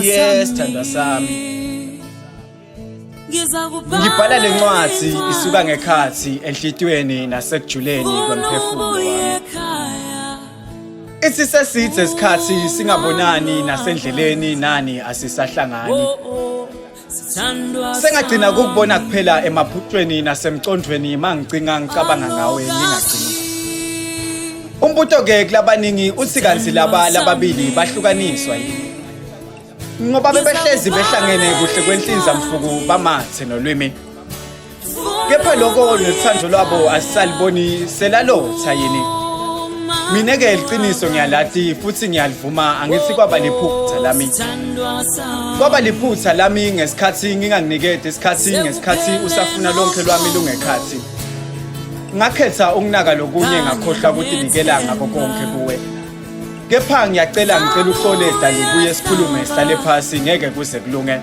Yes, thandwa sami. Ngibhala lencwadi isuka ngekhathi enhlitiyweni nasekujuleni kwemphefumulo wami. Ithi sesithe isikhathi singabonani nasendleleni nani asisahlangani. Sengagcina ukubona kuphela emaphuthweni nasemcondweni mangicinga ngicabanga ngawe ngingagcini. Umbuto ke kulabaningi uthi kanti laba lababili bahlukaniswa yini? Ngoba bebehlezi behlangene kuhle kwenhlinza mfuku bamathe nolwimi. Kepha lokho nethando lwabo asisaliboni selalotha yini. Mina ke iqiniso ngiyalati futhi ngiyalivuma angithi kwaba liphutha lami. Kwaba liphutha lami ngesikhathi nginganikede ngesikhathi usafuna lonke lwami lungekhathi. Ngakhetha ukunaka lokunye ngakhohlwa ukuthi nikela ngakho konke kuwe. Kepha ngicela uhlole dali kuye sikhulume sihlale phansi ngeke kuze kulunge.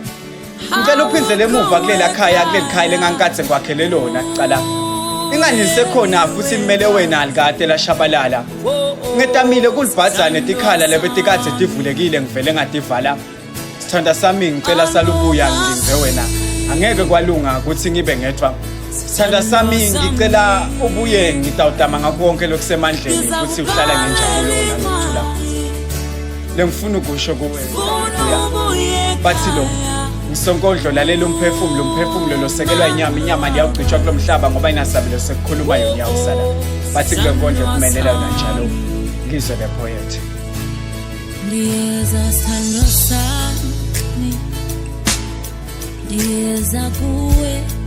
Ngicela uphindele emuva kuleli khaya lengangikade ngikwakhele lona kucala. Inganyise khona futhi imele wena alikade lashabalala. Ngetamile kulibhazane tikhala lebetikade divulekile ngivele ngadivala. Sithanda sami ngicela salubuya ngilinze wena. Angeke kwalunga ukuthi ngibe ngedwa. Sithanda sami ngicela ubuye ngitawutama ngakho konke lokusemandleni futhi uhlala ngenjabulo nanokuthula. Lengifuna ukusho kuwe. Bathi lo ngisonkondlo lalela umphefumulo losekelwa inyama liyawugcitshwa kulomhlaba ngoba inasabelo sekukhuluma yona yawusala. Bathi kule nkondlo kumelela kanjalo. Ngizwe le poet. Liyeza sithando sami. Liyeza kuwe.